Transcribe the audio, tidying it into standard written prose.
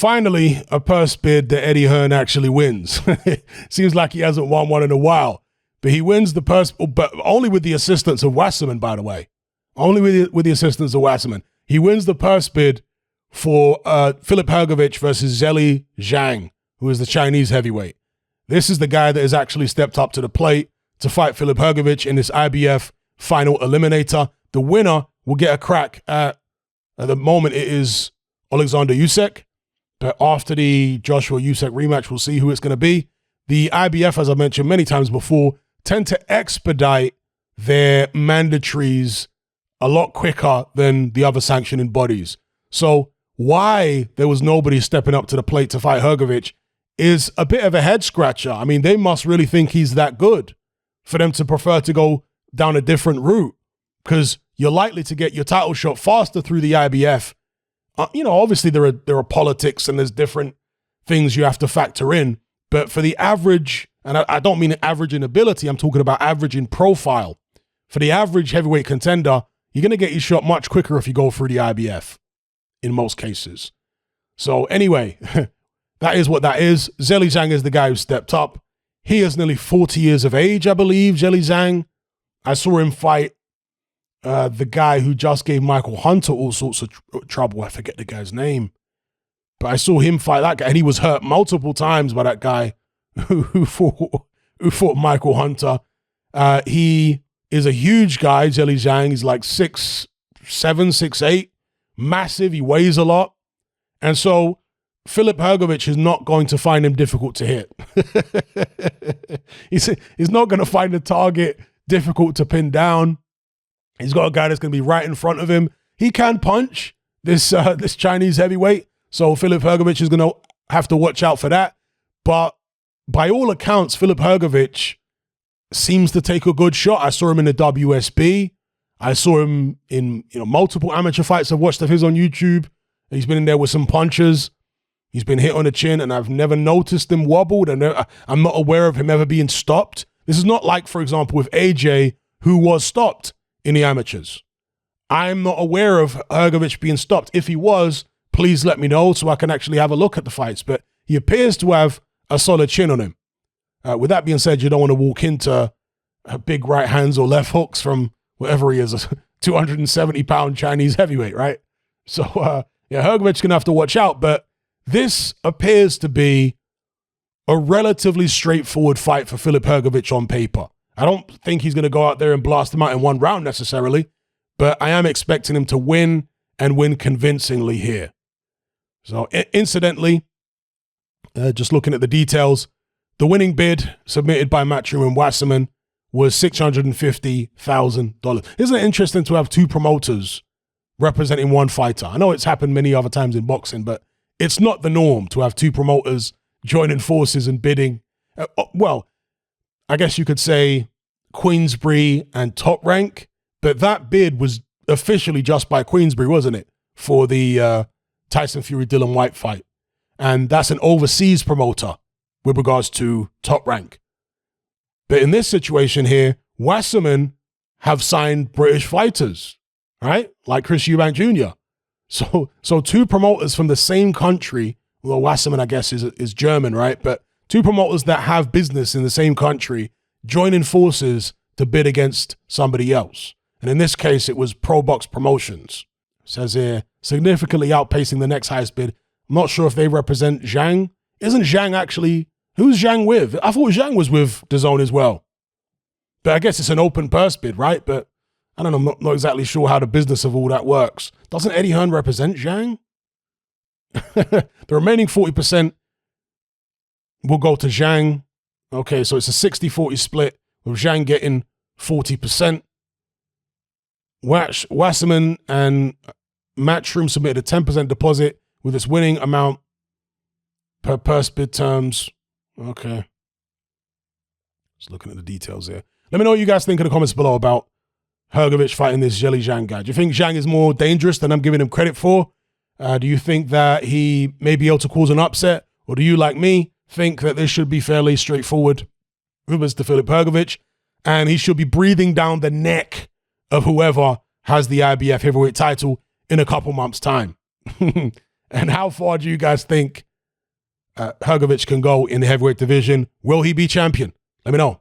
finally, a purse bid that Eddie Hearn actually wins. Seems like he hasn't won one in a while. But he wins the purse, but only with the assistance of Wasserman, by the way. Only with the assistance of Wasserman. He wins the purse bid for Filip Hrgovic versus Zheilei Zhang, who is the Chinese heavyweight. This is the guy that has actually stepped up to the plate to fight Filip Hrgovic in this IBF final eliminator. The winner will get a crack at the moment it is Alexander Usyk. But after the Joshua Usyk rematch, we'll see who it's going to be. The IBF, as I mentioned many times before, tend to expedite their mandatories a lot quicker than the other sanctioning bodies. So why there was nobody stepping up to the plate to fight Hrgovic is a bit of a head scratcher. I mean, they must really think he's that good for them to prefer to go down a different route, because you're likely to get your title shot faster through the IBF. Obviously there are politics and there's different things you have to factor in. But for the average, and I don't mean average in ability, I'm talking about average in profile. For the average heavyweight contender, you're going to get your shot much quicker if you go through the IBF in most cases. So anyway, that is what that is. Zheilei Zhang is the guy who stepped up. He is nearly 40 years of age, I believe, Zheilei Zhang. I saw him fight the guy who just gave Michael Hunter all sorts of trouble. I forget the guy's name. But I saw him fight that guy, and he was hurt multiple times by that guy who fought Michael Hunter. He is a huge guy, Zheilei Zhang. He's like 6'7", 6'8", massive. He weighs a lot. And so Filip Hrgovic is not going to find him difficult to hit. He's not going to find the target difficult to pin down. He's got a guy that's going to be right in front of him. He can punch, this Chinese heavyweight. So Filip Hrgovic is going to have to watch out for that. But by all accounts, Filip Hrgovic seems to take a good shot. I saw him in the WSB. I saw him in multiple amateur fights I've watched of his on YouTube. He's been in there with some punches. He's been hit on the chin, and I've never noticed him wobbled. And I'm not aware of him ever being stopped. This is not like, for example, with AJ, who was stopped in the amateurs. I'm not aware of Hrgovic being stopped. If he was, please let me know so I can actually have a look at the fights. But he appears to have a solid chin on him. With that being said, you don't want to walk into big right hands or left hooks from whatever he is, a 270-pound Chinese heavyweight, right? So, Hrgovic's going to have to watch out. But this appears to be a relatively straightforward fight for Filip Hrgovic on paper. I don't think he's going to go out there and blast him out in one round necessarily, but I am expecting him to win and win convincingly here. So, incidentally, just looking at the details, the winning bid submitted by Matchroom and Wasserman was $650,000. Isn't it interesting to have two promoters representing one fighter? I know it's happened many other times in boxing, but it's not the norm to have two promoters joining forces and bidding. Well, I guess you could say Queensbury and Top Rank, but that bid was officially just by Queensbury, wasn't it? For the Tyson Fury-Dillian Whyte fight. And that's an overseas promoter with regards to Top Rank. But in this situation here, Wasserman have signed British fighters, right? Like Chris Eubank Jr. So two promoters from the same country, well, Wasserman, I guess, is German, right? But two promoters that have business in the same country joining forces to bid against somebody else. And in this case, it was Pro Box Promotions. It says here, significantly outpacing the next highest bid. I'm not sure if they represent Zhang. Isn't Zhang actually, who's Zhang with? I thought Zhang was with DAZN as well. But I guess it's an open purse bid, right? But I don't know, I'm not exactly sure how the business of all that works. Doesn't Eddie Hearn represent Zhang? The remaining 40% will go to Zhang. Okay, so it's a 60-40 split with Zhang getting 40%. Wasserman and Matchroom submitted a 10% deposit with its winning amount per purse bid terms. Okay. Just looking at the details here. Let me know what you guys think in the comments below about Hrgovic fighting this Zheilei Zhang guy. Do you think Zhang is more dangerous than I'm giving him credit for? Do you think that he may be able to cause an upset? Or do you, like me, think that this should be fairly straightforward with to Filip Hrgovic, and he should be breathing down the neck of whoever has the IBF heavyweight title in a couple months' time? And how far do you guys think Hrgovic can go in the heavyweight division? Will he be champion? Let me know.